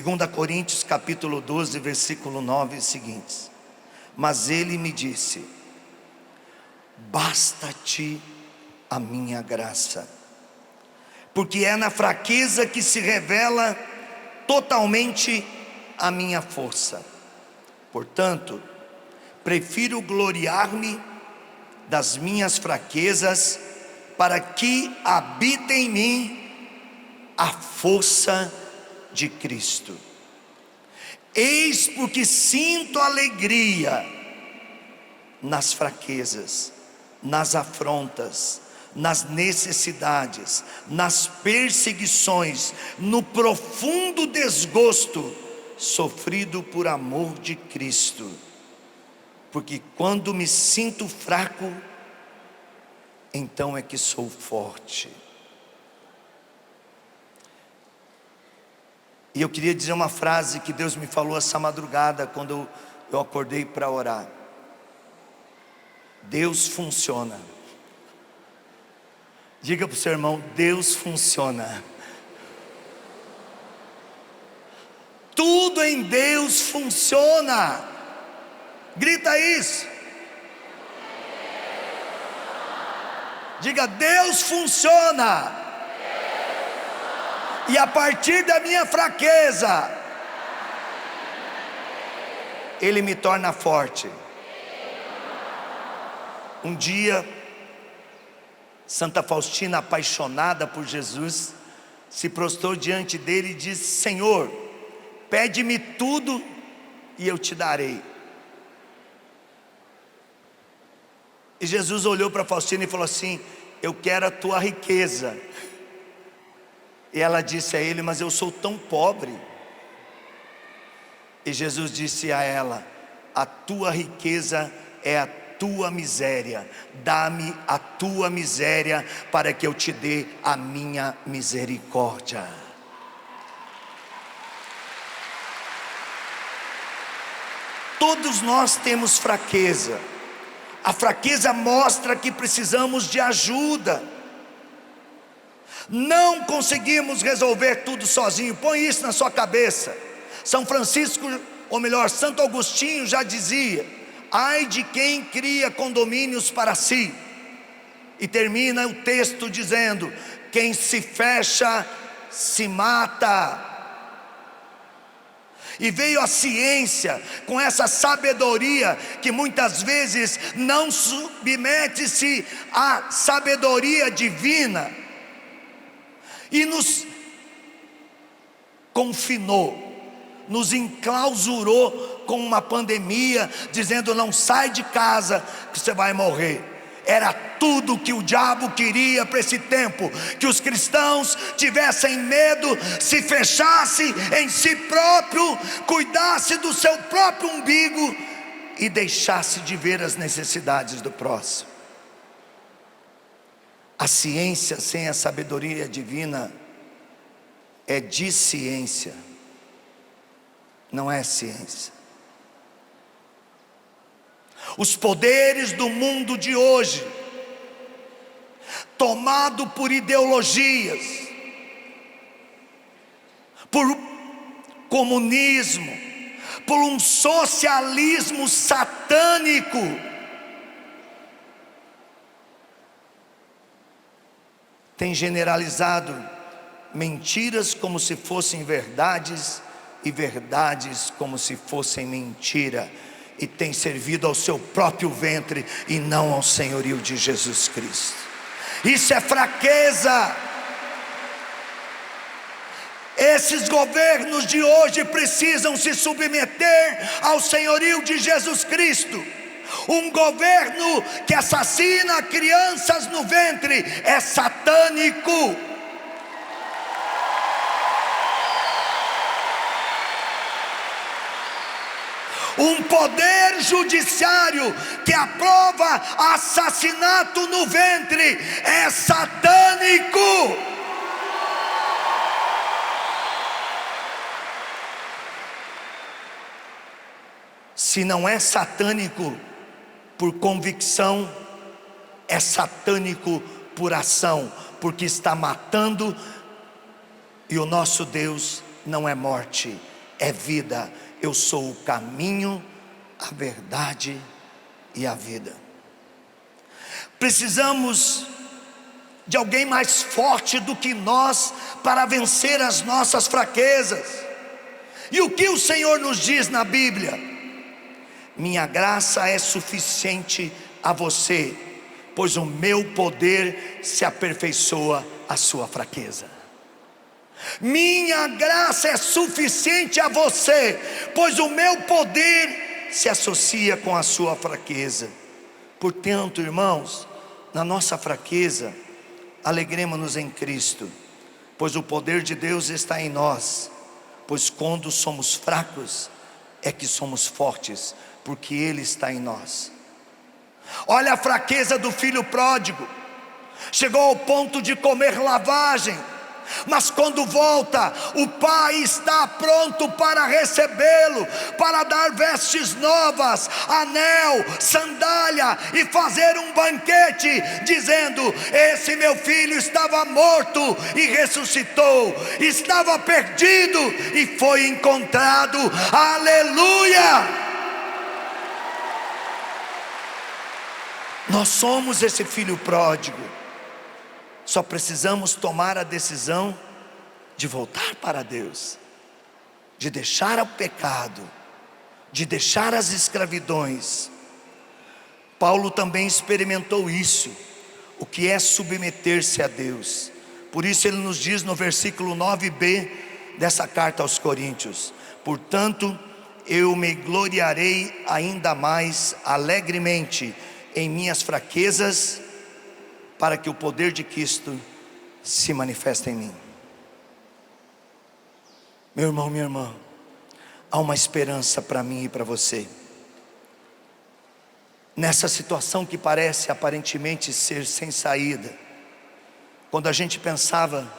2 Coríntios capítulo 12, versículo 9 e seguintes: mas ele me disse: basta-te a minha graça, porque é na fraqueza que se revela totalmente a minha força. Portanto, prefiro gloriar-me das minhas fraquezas, para que habite em mim a força de Cristo. Eis porque sinto alegria nas fraquezas, nas afrontas, nas necessidades, nas perseguições, no profundo desgosto sofrido por amor de Cristo. Porque quando me sinto fraco, então é que sou forte. E eu queria dizer uma frase que Deus me falou essa madrugada, quando eu acordei para orar. Deus funciona. Diga para o seu irmão: Deus funciona. Tudo em Deus funciona. Grita isso. Diga: Deus funciona. E a partir da minha fraqueza, Ele me torna forte. Um dia, Santa Faustina, apaixonada por Jesus, se prostrou diante dele e disse: Senhor, pede-me tudo e eu te darei. E Jesus olhou para Faustina e falou assim: eu quero a tua riqueza. E ela disse a ele: mas eu sou tão pobre. E Jesus disse a ela: a tua riqueza é a tua miséria. Dá-me a tua miséria, para que eu te dê a minha misericórdia. Todos nós temos fraqueza. A fraqueza mostra que precisamos de ajuda. Não conseguimos resolver tudo sozinho. Põe isso na sua cabeça. São Francisco, ou melhor, Santo Agostinho já dizia: ai de quem cria condomínios para si. E termina o texto dizendo: quem se fecha se mata. E veio a ciência com essa sabedoria que muitas vezes não submete-se à sabedoria divina, e nos confinou, nos enclausurou com uma pandemia, dizendo: não sai de casa que você vai morrer. Era tudo que o diabo queria para esse tempo, que os cristãos tivessem medo, se fechassem em si próprio, cuidasse do seu próprio umbigo e deixasse de ver as necessidades do próximo. A ciência sem a sabedoria divina é desciência, não é ciência. Os poderes do mundo de hoje, tomado por ideologias, por comunismo, por um socialismo satânico, tem generalizado mentiras como se fossem verdades, e verdades como se fossem mentira, e tem servido ao seu próprio ventre e não ao senhorio de Jesus Cristo. Isso é fraqueza. Esses governos de hoje precisam se submeter ao senhorio de Jesus Cristo. Um governo que assassina crianças no ventre é satânico. Um poder judiciário que aprova assassinato no ventre é satânico. Se não é satânico por convicção, é satânico por ação, porque está matando, e o nosso Deus não é morte, é vida. Eu sou o caminho, a verdade e a vida. Precisamos de alguém mais forte do que nós para vencer as nossas fraquezas. E o que o Senhor nos diz na Bíblia? Minha graça é suficiente a você, pois o meu poder se aperfeiçoa à sua fraqueza. Minha graça é suficiente a você, pois o meu poder se associa com a sua fraqueza. Portanto, irmãos, na nossa fraqueza, alegremos-nos em Cristo, pois o poder de Deus está em nós. Pois quando somos fracos, é que somos fortes, porque Ele está em nós. Olha a fraqueza do filho pródigo. Chegou ao ponto de comer lavagem, mas quando volta, o pai está pronto para recebê-lo, para dar vestes novas, anel, sandália e fazer um banquete, dizendo: esse meu filho estava morto e ressuscitou, estava perdido e foi encontrado. Aleluia! Nós somos esse filho pródigo. Só precisamos tomar a decisão de voltar para Deus, de deixar o pecado, de deixar as escravidões. Paulo também experimentou isso, o que é submeter-se a Deus. Por isso ele nos diz no versículo 9b dessa carta aos Coríntios: portanto, eu me gloriarei ainda mais alegremente em minhas fraquezas, para que o poder de Cristo se manifeste em mim. Meu irmão, minha irmã, há uma esperança para mim e para você. Nessa situação que parece aparentemente ser sem saída, quando a gente pensava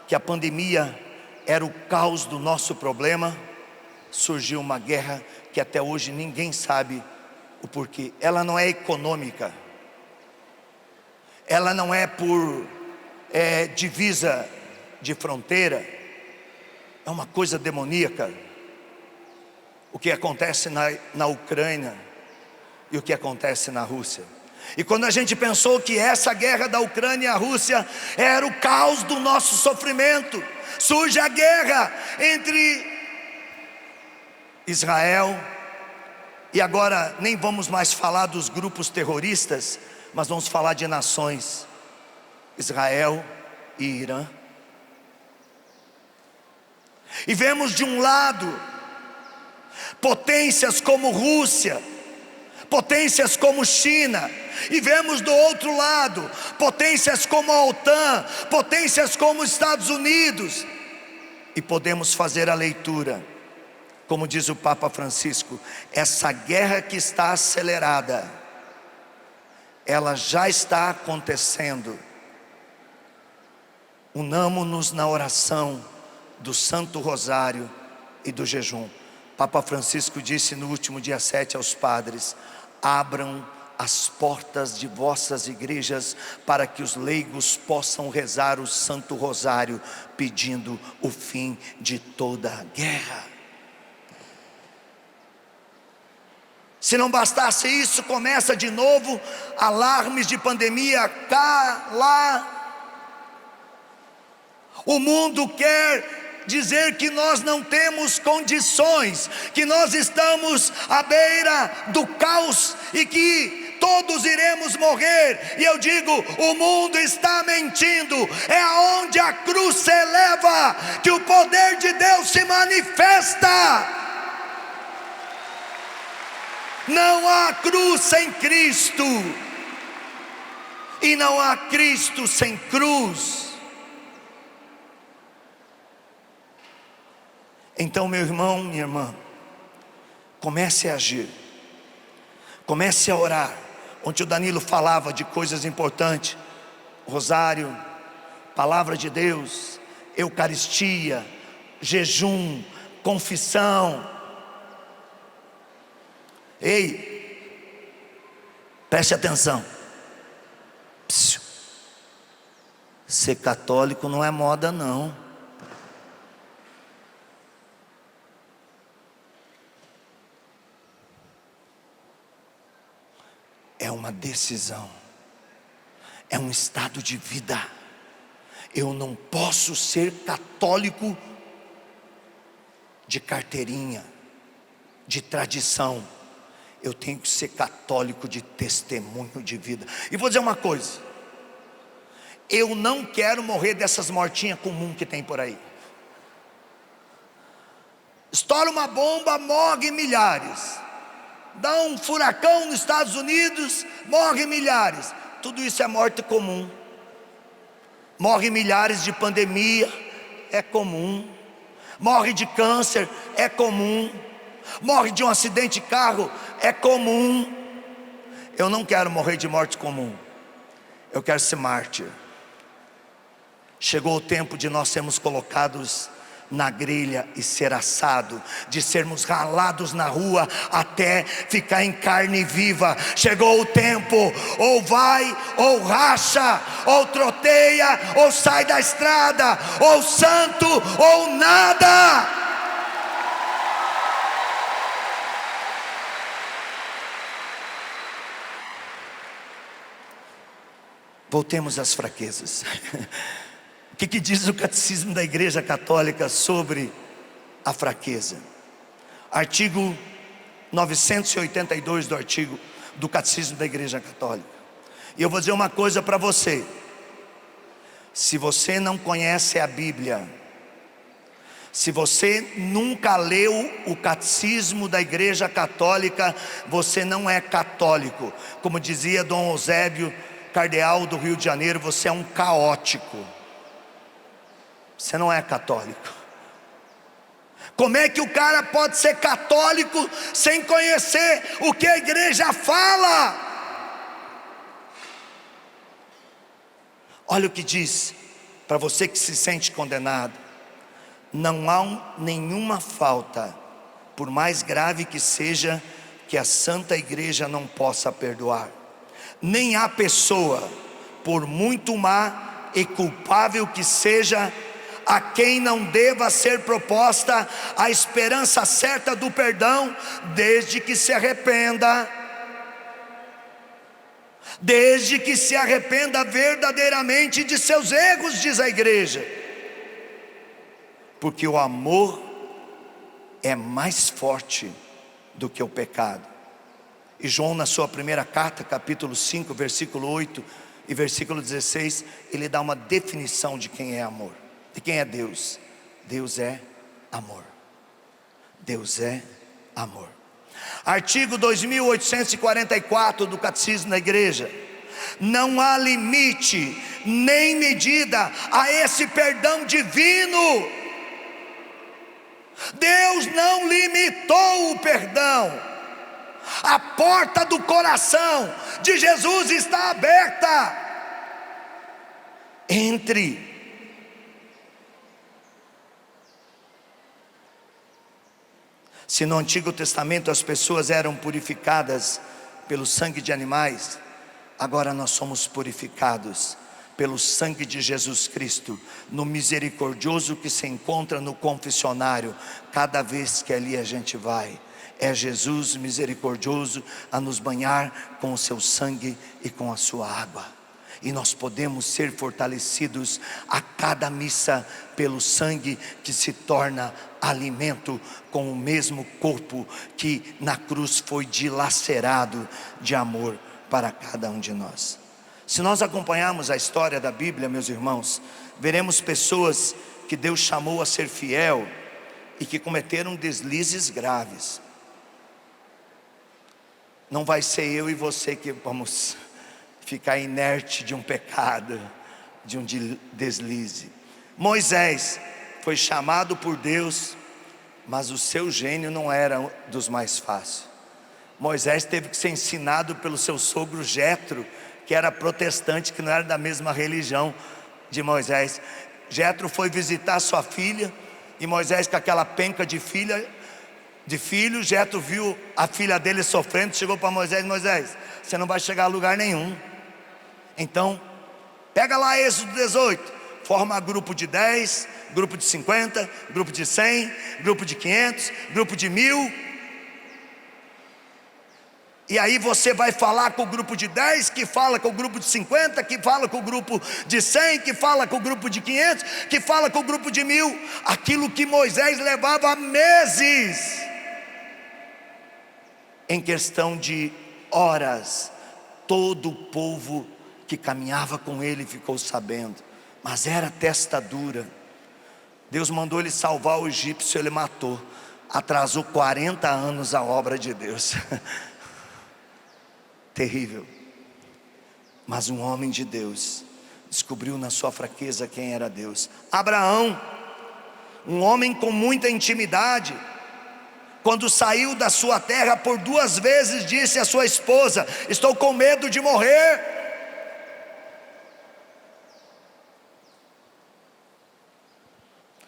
que a pandemia era o caos do nosso problema, surgiu uma guerra que até hoje ninguém sabe o porquê. Ela não é econômica, ela não é por divisa de fronteira, é uma coisa demoníaca. O que acontece na Ucrânia e o que acontece na Rússia. E quando a gente pensou que essa guerra da Ucrânia e a Rússia era o caos do nosso sofrimento, surge a guerra entre Israel, e agora nem vamos mais falar dos grupos terroristas, mas vamos falar de nações: Israel e Irã. E vemos de um lado potências como Rússia, potências como China, e vemos do outro lado potências como a OTAN, potências como os Estados Unidos. E podemos fazer a leitura, como diz o Papa Francisco: essa guerra que está acelerada, ela já está acontecendo. Unamo-nos na oração do Santo Rosário e do jejum. Papa Francisco disse no último dia 7 aos padres: abram as portas de vossas igrejas para que os leigos possam rezar o Santo Rosário, pedindo o fim de toda a guerra. Se não bastasse isso, começa de novo alarmes de pandemia cá, lá. O mundo quer dizer que nós não temos condições, que nós estamos à beira do caos e que todos iremos morrer. E eu digo: o mundo está mentindo. É aonde a cruz se eleva que o poder de Deus se manifesta. Não há cruz sem Cristo, e não há Cristo sem cruz. Então, meu irmão, minha irmã, comece a agir, comece a orar. Ontem o Danilo falava de coisas importantes: rosário, palavra de Deus, Eucaristia, jejum, confissão. Ei, preste atenção. Psiu. Ser católico não é moda, não. uma decisão, é um estado de vida. Eu não posso ser católico de carteirinha, de tradição. Eu tenho que ser católico de testemunho de vida. E vou dizer uma coisa: eu não quero morrer dessas mortinhas comuns que tem por aí. Estoura uma bomba, morre milhares. Dá um furacão nos Estados Unidos, morre milhares. Tudo isso é morte comum. Morre milhares de pandemia, é comum. Morre de câncer, é comum. Morre de um acidente de carro, é comum. Eu não quero morrer de morte comum. Eu quero ser mártir. Chegou o tempo de nós sermos colocados na grelha e ser assado, de sermos ralados na rua até ficar em carne viva. Chegou o tempo, ou vai, ou racha, ou troteia, ou sai da estrada, ou santo, ou nada. Voltemos às fraquezas. O que diz o Catecismo da Igreja Católica sobre a fraqueza? Artigo 982 do Catecismo da Igreja Católica. E eu vou dizer uma coisa para você: se você não conhece a Bíblia, se você nunca leu o Catecismo da Igreja Católica, você não é católico. Como dizia Dom Eusébio, cardeal do Rio de Janeiro, você é um caótico. Você não é católico. Como é que o cara pode ser católico sem conhecer o que a igreja fala? Olha o que diz, para você que se sente condenado: não há nenhuma falta, por mais grave que seja, que a Santa Igreja não possa perdoar. Nem há pessoa, por muito má e culpável que seja, a quem não deva ser proposta a esperança certa do perdão, desde que se arrependa. Desde que se arrependa verdadeiramente de seus erros, diz a igreja. Porque o amor é mais forte do que o pecado. E João, na sua primeira carta, capítulo 5, versículo 8 e versículo 16, ele dá uma definição de quem é amor, de quem é Deus. Deus é amor. Deus é amor. Artigo 2844 do Catecismo da Igreja: não há limite nem medida a esse perdão divino. Deus não limitou o perdão. A porta do coração de Jesus está aberta. Entre. Se no Antigo Testamento as pessoas eram purificadas pelo sangue de animais, agora nós somos purificados pelo sangue de Jesus Cristo, no misericordioso que se encontra no confessionário, cada vez que ali a gente vai. É Jesus misericordioso a nos banhar com o seu sangue e com a sua água. E nós podemos ser fortalecidos a cada missa pelo sangue que se torna alimento, com o mesmo corpo que na cruz foi dilacerado de amor para cada um de nós. Se nós acompanharmos a história da Bíblia, meus irmãos, veremos pessoas que Deus chamou a ser fiel e que cometeram deslizes graves. Não vai ser eu e você que vamos ficar inerte de um pecado, de um deslize. Moisés foi chamado por Deus, mas o seu gênio não era dos mais fáceis. Moisés teve que ser ensinado pelo seu sogro Jetro, que era protestante, que não era da mesma religião de Moisés. Jetro foi visitar sua filha, e Moisés com aquela penca de filho, Jetro viu a filha dele sofrendo, chegou para Moisés: Moisés, você não vai chegar a lugar nenhum. Então, pega lá Êxodo 18, forma grupo de 10, grupo de 50, grupo de 100, grupo de 500, grupo de 1000. E aí você vai falar com o grupo de 10, que fala com o grupo de 50, que fala com o grupo de 100, que fala com o grupo de 500, que fala com o grupo de 1000. Aquilo que Moisés levava meses, em questão de horas, todo o povo que caminhava com ele ficou sabendo. Mas era testa dura. Deus mandou ele salvar o egípcio, ele matou. Atrasou 40 anos a obra de Deus. Terrível. Mas um homem de Deus descobriu na sua fraqueza quem era Deus. Abraão, um homem com muita intimidade, quando saiu da sua terra, por 2 vezes disse à sua esposa: estou com medo de morrer.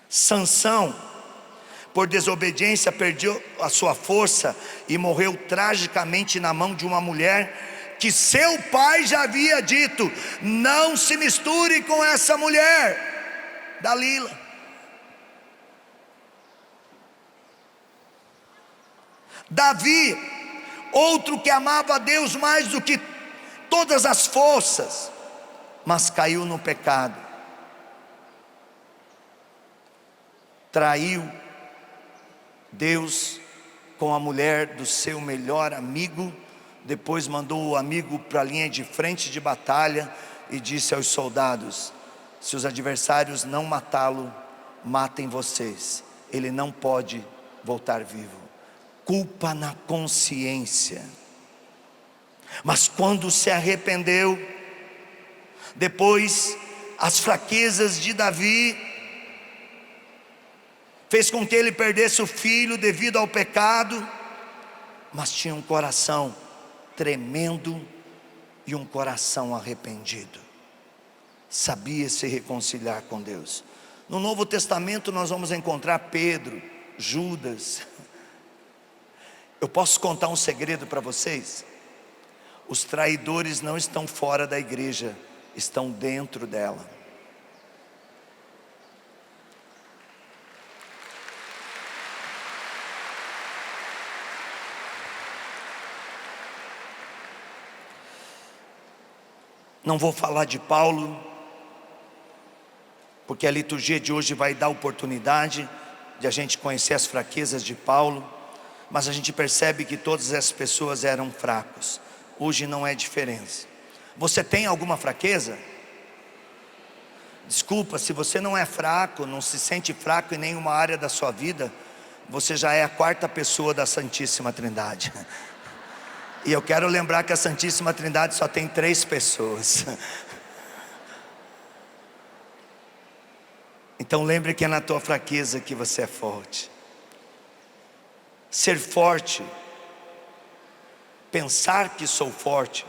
Sansão, por desobediência, perdeu a sua força e morreu tragicamente na mão de uma mulher que seu pai já havia dito: não se misture com essa mulher, Dalila. Davi, outro que amava a Deus mais do que todas as forças, mas caiu no pecado, traiu Deus com a mulher do seu melhor amigo. Depois mandou o amigo para a linha de frente de batalha e disse aos soldados: se os adversários não matá-lo, matem vocês, ele não pode voltar vivo. Culpa na consciência. Mas quando se arrependeu, depois as fraquezas de Davi fez com que ele perdesse o filho devido ao pecado, mas tinha um coração tremendo e um coração arrependido. Sabia se reconciliar com Deus. No Novo Testamento nós vamos encontrar Pedro, Judas. Eu posso contar um segredo para vocês? Os traidores não estão fora da igreja, estão dentro dela. Não vou falar de Paulo, porque a liturgia de hoje vai dar oportunidade de a gente conhecer as fraquezas de Paulo, mas a gente percebe que todas essas pessoas eram fracos. Hoje não é diferença. Você tem alguma fraqueza? Desculpa, se você não é fraco, não se sente fraco em nenhuma área da sua vida, você já é a 4ª pessoa da Santíssima Trindade. E eu quero lembrar que a Santíssima Trindade só tem 3 pessoas. Então lembre que é na tua fraqueza que você é forte. Ser forte, pensar que sou forte,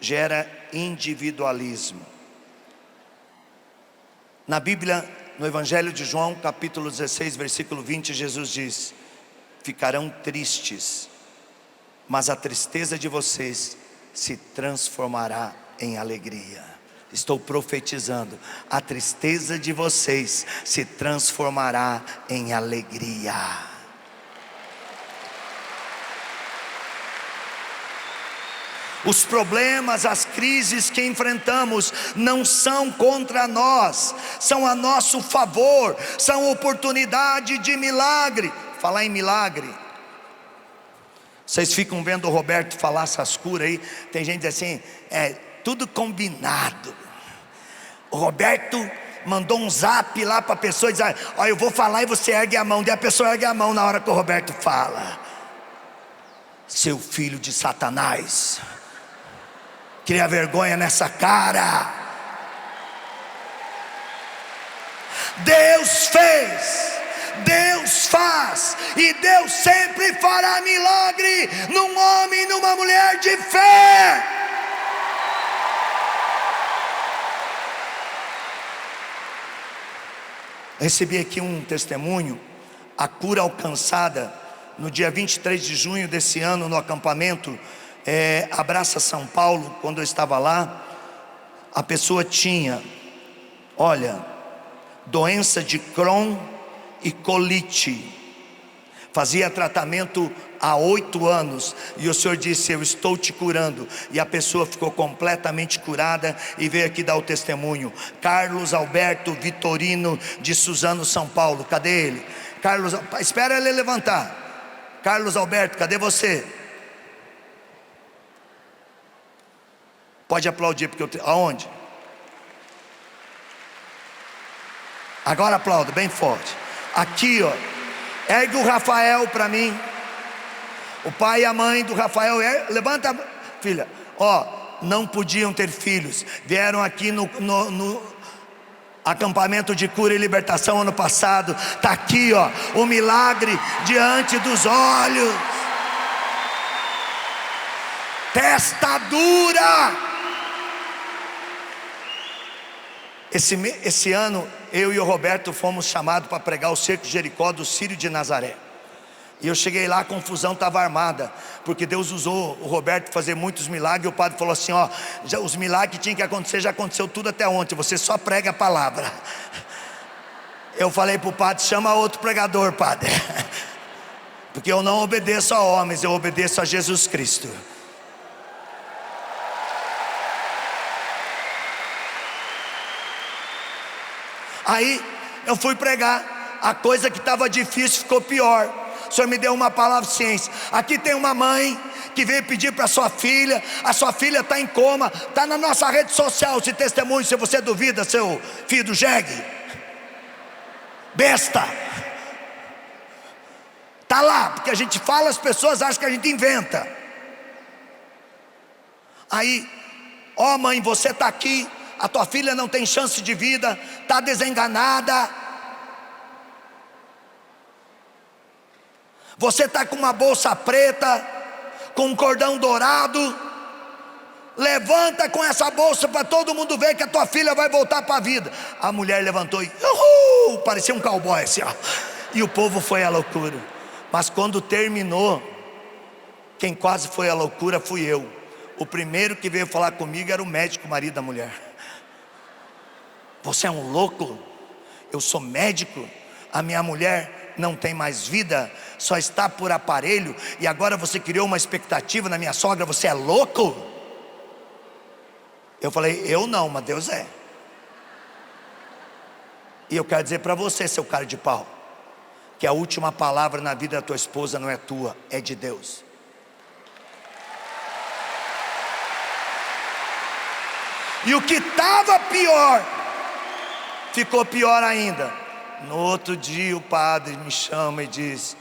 gera individualismo. Na Bíblia, no Evangelho de João, capítulo 16, versículo 20, Jesus diz: ficarão tristes, mas a tristeza de vocês se transformará em alegria. Estou profetizando: a tristeza de vocês se transformará em alegria. Os problemas, as crises que enfrentamos não são contra nós, são a nosso favor, são oportunidade de milagre. Falar em milagre, vocês ficam vendo o Roberto falar essas curas aí. Tem gente assim, tudo combinado. O Roberto mandou um zap lá para a pessoa e diz: ó, eu vou falar e você ergue a mão. Daí a pessoa ergue a mão na hora que o Roberto fala. Seu filho de Satanás, cria vergonha nessa cara. Deus fez, Deus faz, e Deus sempre fará milagre num homem e numa mulher de fé. Recebi aqui um testemunho, a cura alcançada no dia 23 de junho desse ano no acampamento Abraça São Paulo. Quando eu estava lá, a pessoa tinha, olha, doença de Crohn e colite, fazia tratamento há 8 anos, e o Senhor disse: eu estou te curando, e a pessoa ficou completamente curada, e veio aqui dar o testemunho. Carlos Alberto Vitorino, de Suzano, São Paulo. Cadê ele? Carlos, espera ele levantar. Carlos Alberto, cadê você? Pode aplaudir, porque aonde? Agora aplauda bem forte. Aqui, ó. Ergue o Rafael para mim. O pai e a mãe do Rafael. Levanta, filha. Ó, não podiam ter filhos. Vieram aqui no acampamento de cura e libertação ano passado. Está aqui, ó, o milagre diante dos olhos. Testa dura. Esse ano, eu e o Roberto fomos chamados para pregar o cerco de Jericó do Círio de Nazaré. E eu cheguei lá, a confusão estava armada, porque Deus usou o Roberto para fazer muitos milagres. E o padre falou assim: ó, os milagres que tinham que acontecer, já aconteceu tudo até ontem, você só prega a palavra. Eu falei para o padre: chama outro pregador, padre, porque eu não obedeço a homens, eu obedeço a Jesus Cristo. Aí eu fui pregar, a coisa que estava difícil ficou pior. O Senhor me deu uma palavra de ciência. Aqui tem uma mãe que veio pedir para sua filha. A sua filha está em coma. Está na nossa rede social esse testemunho. Se você duvida, seu filho do jegue, besta, está lá, porque a gente fala, as pessoas acham que a gente inventa. Aí, ó mãe, você está aqui, a tua filha não tem chance de vida, está desenganada. Você está com uma bolsa preta, com um cordão dourado. Levanta com essa bolsa para todo mundo ver que a tua filha vai voltar para a vida. A mulher levantou e parecia um cowboy assim, ó. E o povo foi à loucura. Mas quando terminou, quem quase foi à loucura fui eu. O primeiro que veio falar comigo era o médico, marido da mulher. Você é um louco? Eu sou médico. A minha mulher não tem mais vida, só está por aparelho, e agora você criou uma expectativa na minha sogra. Você é louco? Eu falei: eu não, mas Deus é. E eu quero dizer para você, seu cara de pau, que a última palavra na vida da tua esposa não é tua, é de Deus. E o que estava pior ficou pior ainda. No outro dia o padre me chama e diz: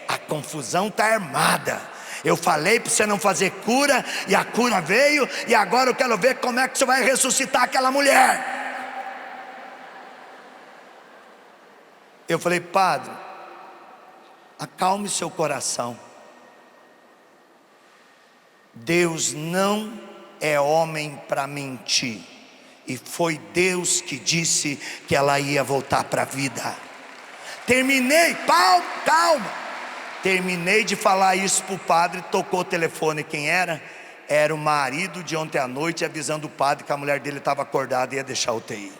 a confusão está armada. Eu falei para você não fazer cura, e a cura veio, e agora eu quero ver como é que você vai ressuscitar aquela mulher. Eu falei: padre, acalme seu coração. Deus não é homem para mentir, e foi Deus que disse que ela ia voltar para a vida. Terminei, calma. Terminei de falar isso para o padre, tocou o telefone. Quem era? Era o marido de ontem à noite, avisando o padre que a mulher dele estava acordada e ia deixar o UTI.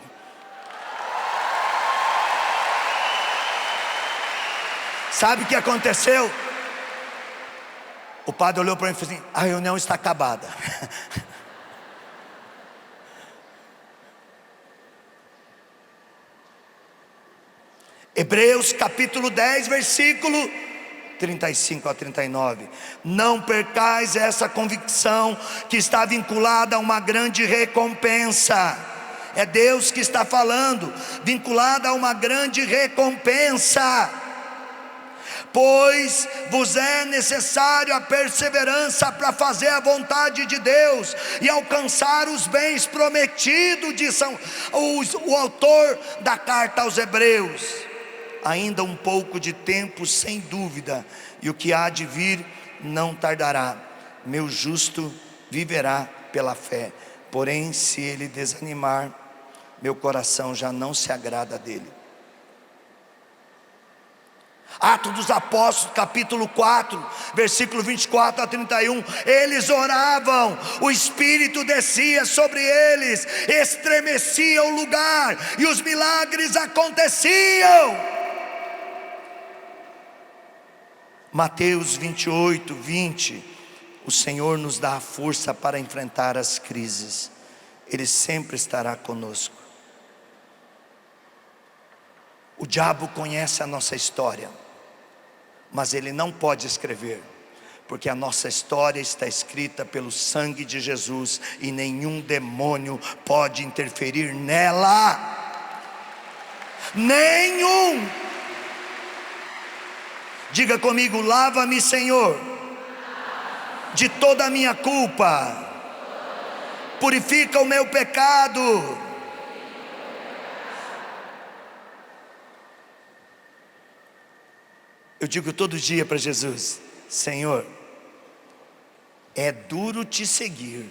Sabe o que aconteceu? O padre olhou para mim e falou assim: a reunião está acabada. Hebreus capítulo 10, versículo 35 a 39. Não percais essa convicção, que está vinculada a uma grande recompensa. É Deus que está falando, vinculada a uma grande recompensa. Pois vos é necessário a perseverança para fazer a vontade de Deus e alcançar os bens prometidos, diz o autor da carta aos Hebreus. Ainda um pouco de tempo, sem dúvida, e o que há de vir não tardará. Meu justo viverá pela fé. Porém, se ele desanimar, meu coração já não se agrada dele. Atos dos Apóstolos, capítulo 4, versículo 24 a 31. Eles oravam, o Espírito descia sobre eles, estremecia o lugar, e os milagres aconteciam. Mateus 28, 20. O Senhor nos dá a força para enfrentar as crises. Ele sempre estará conosco. O diabo conhece a nossa história, mas ele não pode escrever, porque a nossa história está escrita pelo sangue de Jesus, e nenhum demônio pode interferir nela. Nenhum. Diga comigo: lava-me, Senhor, de toda a minha culpa, purifica o meu pecado. Eu digo todo dia para Jesus: Senhor, é duro te seguir,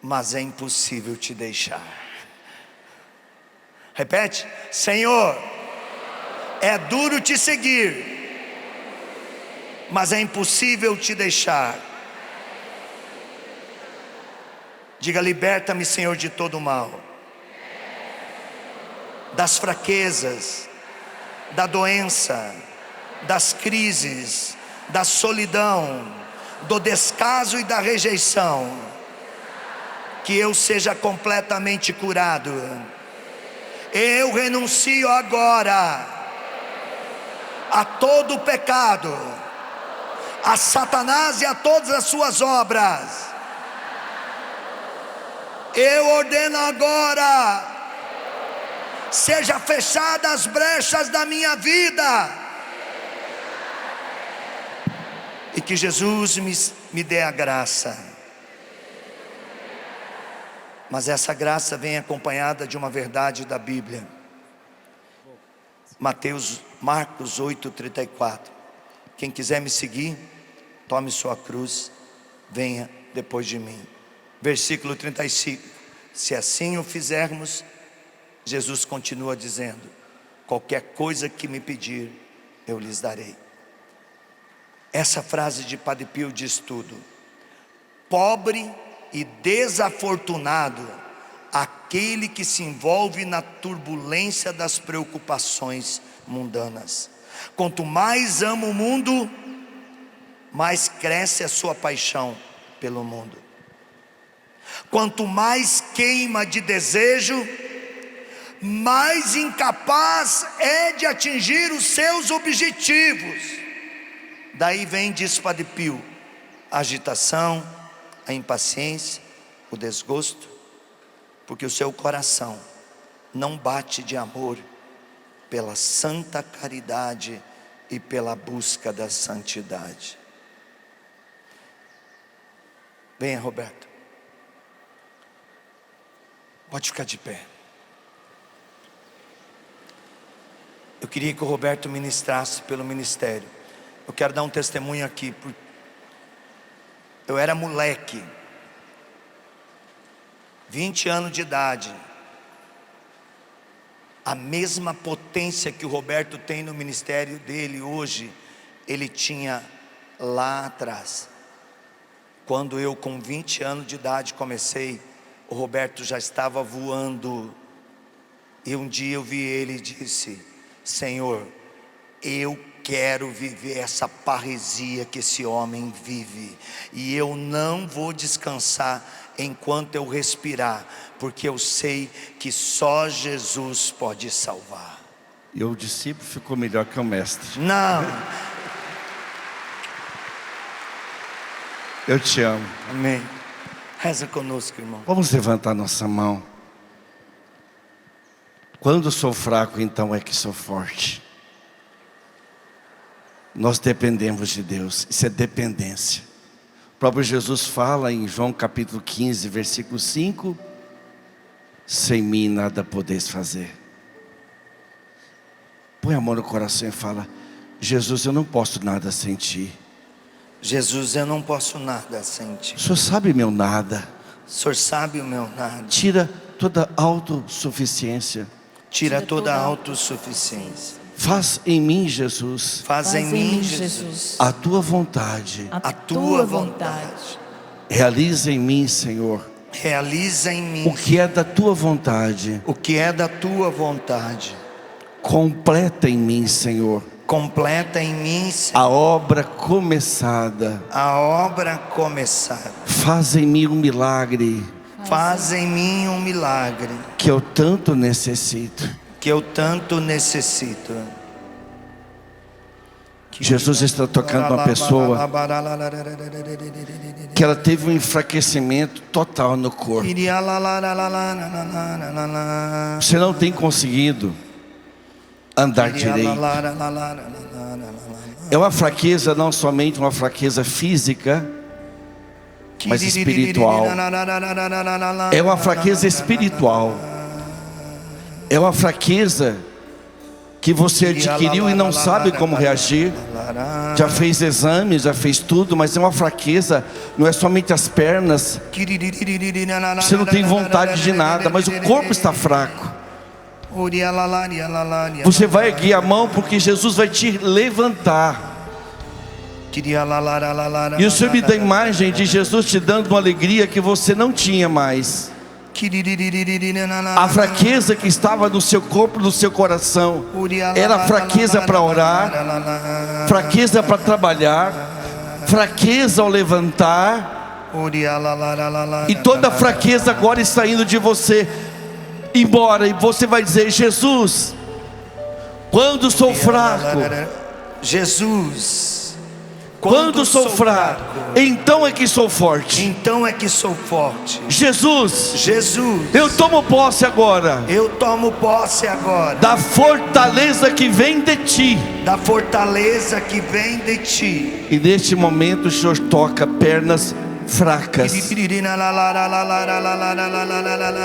mas é impossível te deixar. Repete: Senhor, é duro te seguir, mas é impossível te deixar. Diga: liberta-me, Senhor, de todo o mal, das fraquezas, da doença, das crises, da solidão, do descaso e da rejeição. Que eu seja completamente curado. Eu renuncio agora a todo o pecado, a Satanás e a todas as suas obras. Eu ordeno agora: seja fechada as brechas da minha vida, e que Jesus me dê a graça. Mas essa graça vem acompanhada de uma verdade da Bíblia. Marcos 8:34. Quem quiser me seguir, tome sua cruz, venha depois de mim. Versículo 35. Se assim o fizermos, Jesus continua dizendo: qualquer coisa que me pedir, eu lhes darei. Essa frase de Padre Pio diz tudo. Pobre e desafortunado aquele que se envolve na turbulência das preocupações mundanas. Quanto mais ama o mundo, mais cresce a sua paixão pelo mundo. Quanto mais queima de desejo, mais incapaz é de atingir os seus objetivos. Daí vem, diz Padre Pio, a agitação, a impaciência, o desgosto, porque o seu coração não bate de amor pela santa caridade e pela busca da santidade. Venha, Roberto. Pode ficar de pé. Eu queria que o Roberto ministrasse pelo ministério. Eu quero dar um testemunho aqui. Eu era moleque, 20 anos de idade. A mesma potência que o Roberto tem no ministério dele hoje, ele tinha lá atrás. Quando eu, com 20 anos de idade, comecei, o Roberto já estava voando. E um dia eu vi ele e disse: Senhor, eu quero viver essa parresia que esse homem vive, e eu não vou descansar enquanto eu respirar, porque eu sei que só Jesus pode salvar. E o discípulo ficou melhor que o mestre. Não. Eu te amo. Amém. Reza conosco, irmão. Vamos levantar nossa mão. Quando sou fraco, então é que sou forte. Nós dependemos de Deus. Isso é dependência. O próprio Jesus fala em João capítulo 15, versículo 5: sem mim nada podeis fazer. Põe a mão no coração e fala: Jesus, eu não posso nada sem ti. Jesus, eu não posso nada sem ti. O Senhor sabe meu nada. O Senhor sabe o meu nada. Tira toda autossuficiência. Tira toda a autossuficiência. Faz em mim, Jesus. Faz em mim, Jesus, a tua vontade. a tua vontade. Realiza em mim, Senhor, Realiza em mim o que é da tua vontade. o que é da tua vontade. Completa em mim, Senhor, completa em mim, Senhor, a obra começada. a obra começada. Faz em mim um milagre Faz em mim um milagre que eu tanto necessito. que eu tanto necessito. Jesus está tocando uma pessoa que ela teve um enfraquecimento total no corpo. Você não tem conseguido andar direito. É uma fraqueza, não somente uma fraqueza física, mas espiritual. É uma fraqueza espiritual. É uma fraqueza que você adquiriu e não sabe como reagir. Já fez exames, já fez tudo, mas é uma fraqueza. Não é somente as pernas. Você não tem vontade de nada, mas o corpo está fraco. Você vai erguer a mão porque Jesus vai te levantar. E o Senhor me dá a imagem de Jesus te dando uma alegria que você não tinha mais. A fraqueza que estava no seu corpo, no seu coração, era fraqueza para orar, fraqueza para trabalhar, fraqueza ao levantar. E toda fraqueza agora está indo de você embora. E você vai dizer: Jesus, quando sou fraco, Jesus, quando sou fraco, então é que sou forte. então é que sou forte. Jesus, Jesus, eu tomo posse agora eu tomo posse agora da fortaleza que vem de ti. da fortaleza que vem de ti. E neste momento o Senhor toca pernas fracas.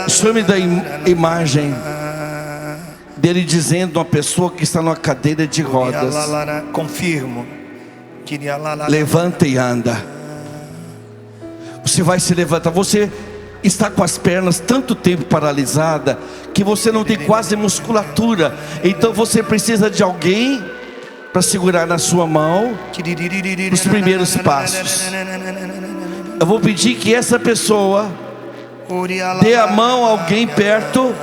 O Senhor me dá imagem dele dizendo a uma pessoa que está numa cadeira de rodas: confirmo. levanta e anda. Você vai se levantar. Você está com as pernas tanto tempo paralisada que você não tem quase musculatura. Então você precisa de alguém para segurar na sua mão os primeiros passos. Eu vou pedir que essa pessoa dê a mão a alguém perto.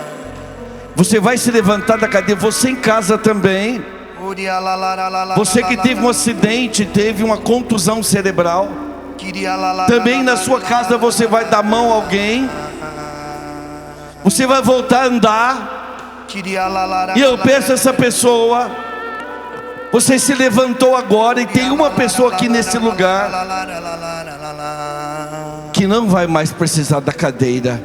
Você vai se levantar da cadeira. Você em casa também. Você que teve um acidente, teve uma contusão cerebral, também na sua casa você vai dar mão a alguém. Você vai voltar a andar. E eu peço a essa pessoa: você se levantou agora e tem uma pessoa aqui nesse lugar que não vai mais precisar da cadeira.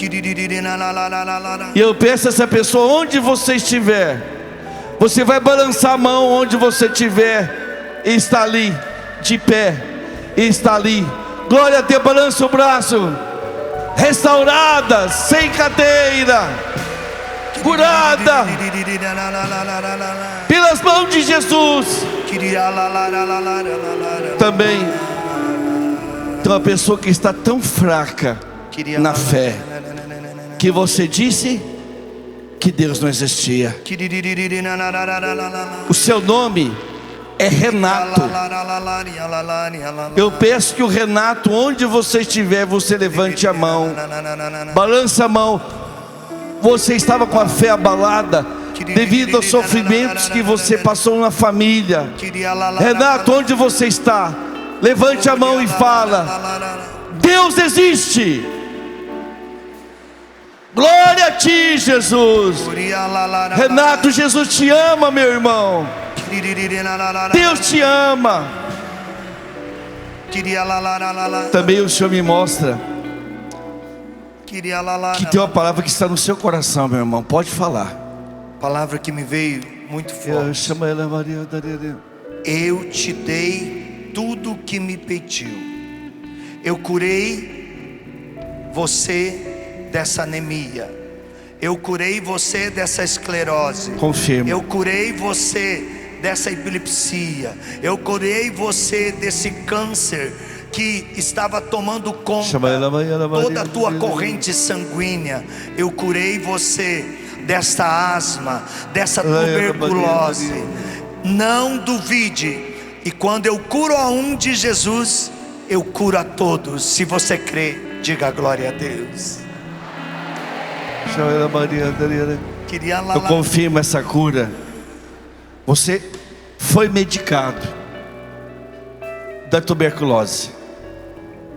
E eu peço a essa pessoa, onde você estiver, você vai balançar a mão onde você estiver, e está ali, de pé, e está ali. Glória a Deus, balança o braço. Restaurada, sem cadeira, curada, pelas mãos de Jesus. Também tem uma pessoa que está tão fraca na fé, que você disse que Deus não existia. O seu nome é Renato. Eu peço que o Renato, onde você estiver, você levante a mão, balança a mão. Você estava com a fé abalada devido aos sofrimentos que você passou na família. Renato, onde você está? Levante a mão e fala: Deus existe. Glória a ti, Jesus. Renato, Jesus te ama, meu irmão. Deus te ama. Também o Senhor me mostra que tem uma palavra que está no seu coração, meu irmão. Pode falar. Palavra que me veio muito forte. Chama ela Maria. Eu te dei tudo o que me pediu. Eu curei você dessa anemia. Eu curei você dessa esclerose. Confirmo. Eu curei você dessa epilepsia. Eu curei você desse câncer que estava tomando conta toda a tua corrente sanguínea. Eu curei você desta asma, dessa tuberculose. Não duvide. E quando eu curo a um de Jesus, eu curo a todos. Se você crê, diga glória a Deus. Eu confirmo essa cura. Você foi medicado da tuberculose.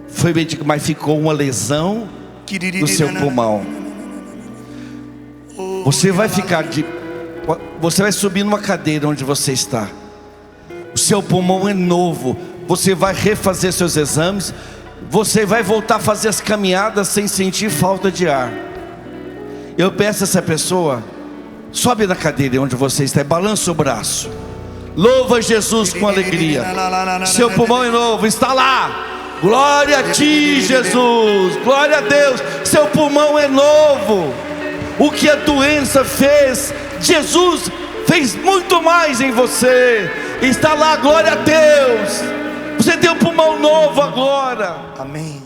Foi medicado, mas ficou uma lesão no seu pulmão. Você vai você vai subir numa cadeira onde você está. O seu pulmão é novo. Você vai refazer seus exames. Você vai voltar a fazer as caminhadas sem sentir falta de ar. Eu peço a essa pessoa, sobe na cadeira onde você está e balança o braço. Louva Jesus com alegria. Seu pulmão é novo, está lá. Glória a ti, Jesus. Glória a Deus. Seu pulmão é novo. O que a doença fez, Jesus fez muito mais em você. Está lá, glória a Deus. Você tem um pulmão novo agora. Amém.